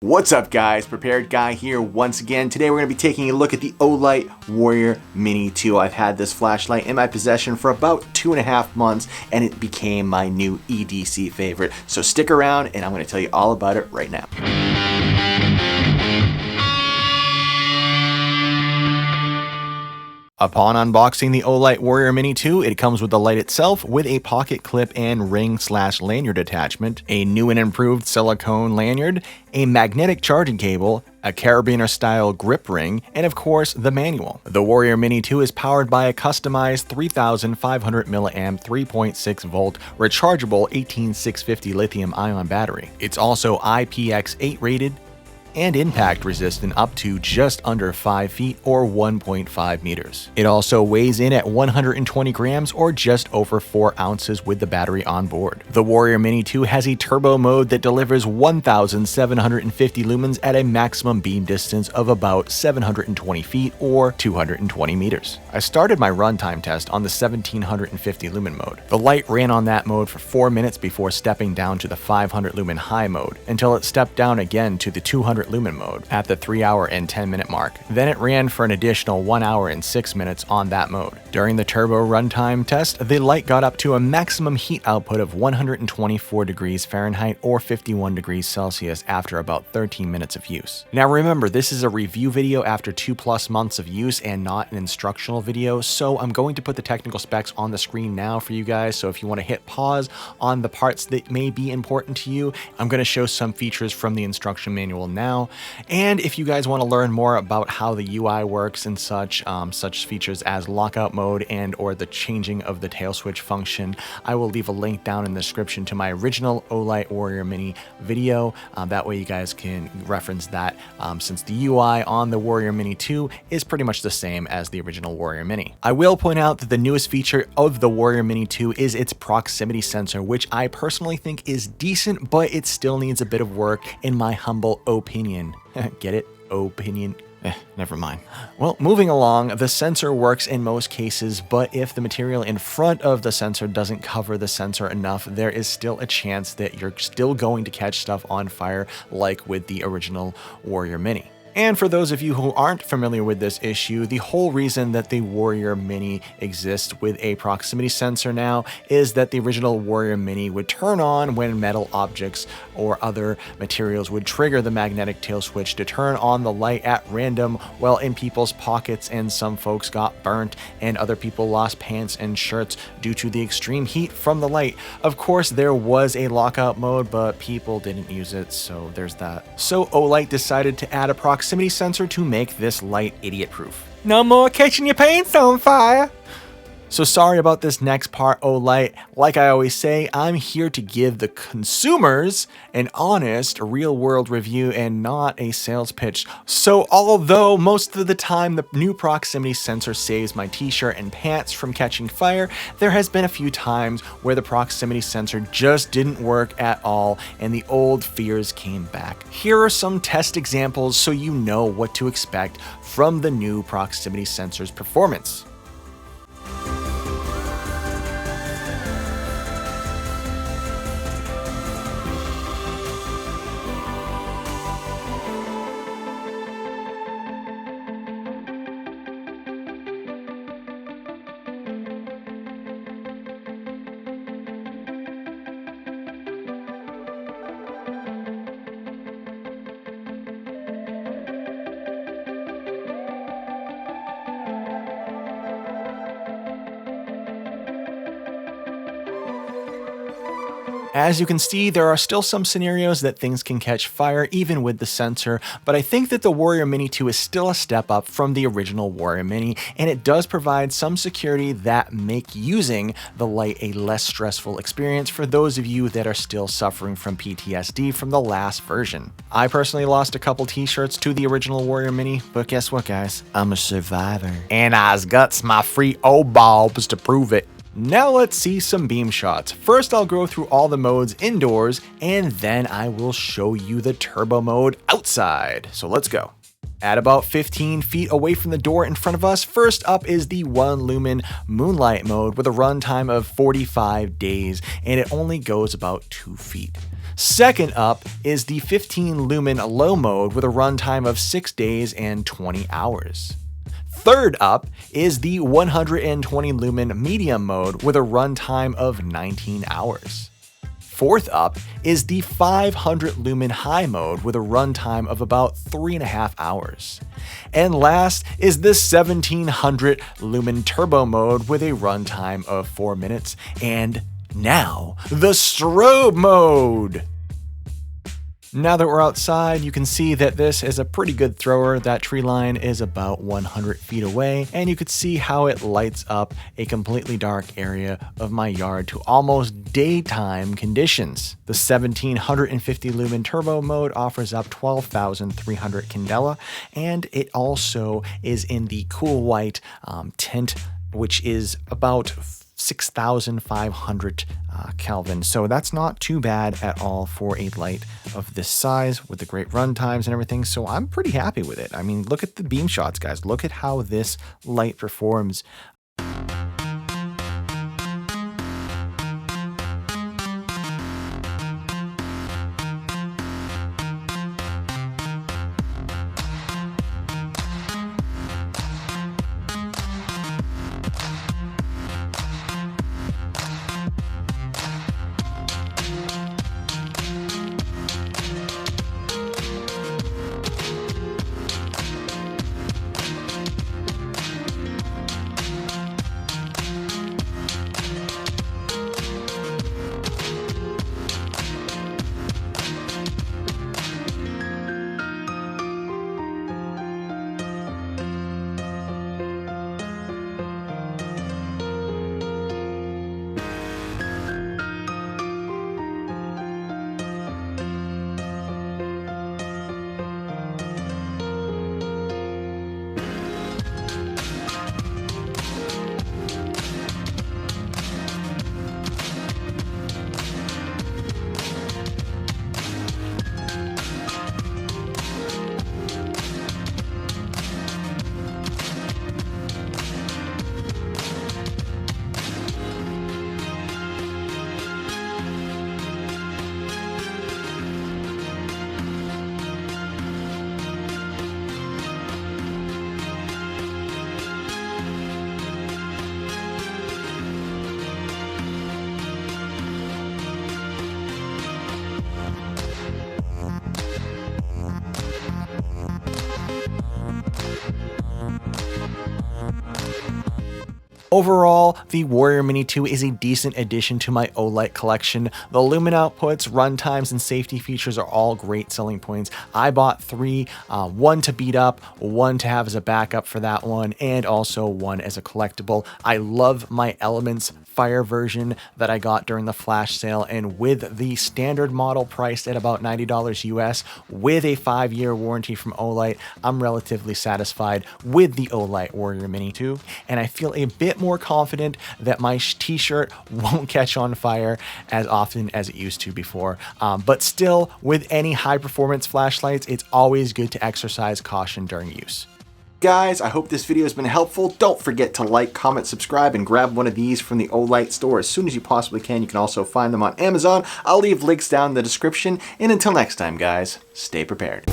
What's up guys, Prepared Guy here once again. Today we're going to be taking a look at the Olight Warrior Mini 2. I've had this flashlight in my possession for about 2.5 months and it became my new EDC favorite. So stick around and I'm going to tell you all about it right now. Upon unboxing the Olight Warrior Mini 2, it comes with the light itself with a pocket clip and ring/lanyard attachment, a new and improved silicone lanyard, a magnetic charging cable, a carabiner style grip ring, and of course the manual. The Warrior Mini 2 is powered by a customized 3500 mAh 3.6 volt rechargeable 18650 lithium ion battery. It's also IPX8 rated and impact resistant up to just under 5 feet or 1.5 meters. It also weighs in at 120 grams or just over 4 ounces with the battery on board. The Warrior Mini 2 has a turbo mode that delivers 1750 lumens at a maximum beam distance of about 720 feet or 220 meters. I started my runtime test on the 1750 lumen mode. The light ran on that mode for 4 minutes before stepping down to the 500 lumen high mode until it stepped down again to the 200 lumen mode at the 3 hour and 10 minute mark. Then it ran for an additional 1 hour and 6 minutes on that mode. During the turbo runtime test, the light got up to a maximum heat output of 124 degrees Fahrenheit or 51 degrees Celsius after about 13 minutes of use. Now remember, this is a review video after 2+ months of use and not an instructional video, so I'm going to put the technical specs on the screen now for you guys, so if you want to hit pause on the parts that may be important to you, I'm going to show some features from the instruction manual now. And if you guys want to learn more about how the UI works and such features as lockout mode and or the changing of the tail switch function, I will leave a link down in the description to my original Olight Warrior Mini video. That way you guys can reference that since the UI on the Warrior Mini 2 is pretty much the same as the original Warrior Mini. I will point out that the newest feature of the Warrior Mini 2 is its proximity sensor, which I personally think is decent, but it still needs a bit of work in my humble opinion. Get it? Opinion? Never mind. Well, moving along, the sensor works in most cases, but if the material in front of the sensor doesn't cover the sensor enough, there is still a chance that you're still going to catch stuff on fire like with the original Warrior Mini. And for those of you who aren't familiar with this issue, the whole reason that the Warrior Mini exists with a proximity sensor now is that the original Warrior Mini would turn on when metal objects or other materials would trigger the magnetic tail switch to turn on the light at random while in people's pockets, and some folks got burnt and other people lost pants and shirts due to the extreme heat from the light. Of course, there was a lockout mode, but people didn't use it, so there's that. So Olight decided to add a proximity sensor to make this light idiot-proof. No more catching your pants on fire! So sorry about this next part, Olight. Like I always say, I'm here to give the consumers an honest, real-world review and not a sales pitch. So although most of the time the new proximity sensor saves my t-shirt and pants from catching fire, there has been a few times where the proximity sensor just didn't work at all and the old fears came back. Here are some test examples so you know what to expect from the new proximity sensor's performance. As you can see, there are still some scenarios that things can catch fire even with the sensor, but I think that the Warrior Mini 2 is still a step up from the original Warrior Mini, and it does provide some security that make using the light a less stressful experience for those of you that are still suffering from PTSD from the last version. I personally lost a couple t-shirts to the original Warrior Mini, but guess what guys? I'm a survivor. And I's got my free old bulbs to prove it. Now let's see some beam shots. First I'll go through all the modes indoors and then I will show you the turbo mode outside. So let's go. At about 15 feet away from the door in front of us, first up is the 1 lumen moonlight mode with a runtime of 45 days, and it only goes about 2 feet. Second up is the 15 lumen low mode with a runtime of 6 days and 20 hours. Third up is the 120 lumen medium mode with a runtime of 19 hours. Fourth up is the 500 lumen high mode with a runtime of about 3.5 hours. And last is the 1700 lumen turbo mode with a runtime of 4 minutes. And now, the strobe mode! Now that we're outside, you can see that this is a pretty good thrower. That tree line is about 100 feet away, and you could see how it lights up a completely dark area of my yard to almost daytime conditions. The 1750 lumen turbo mode offers up 12,300 candela, and it also is in the cool white tint, which is about 6,500 Kelvin. So that's not too bad at all for a light of this size with the great run times and everything. So I'm pretty happy with it. I mean, look at the beam shots, guys. Look at how this light performs. Overall, the Warrior Mini 2 is a decent addition to my Olight collection. The lumen outputs, runtimes, and safety features are all great selling points. I bought 3, one to beat up, one to have as a backup for that one, and also one as a collectible. I love my Elements Fire version that I got during the flash sale, and with the standard model priced at about $90 US with a 5-year warranty from Olight, I'm relatively satisfied with the Olight Warrior Mini 2, and I feel a bit more confident that my t-shirt won't catch on fire as often as it used to before. But still, with any high performance flashlights, it's always good to exercise caution during use. Guys, I hope this video has been helpful. Don't forget to like, comment, subscribe, and grab one of these from the Olight store as soon as you possibly can. You can also find them on Amazon. I'll leave links down in the description. And until next time, guys, stay prepared.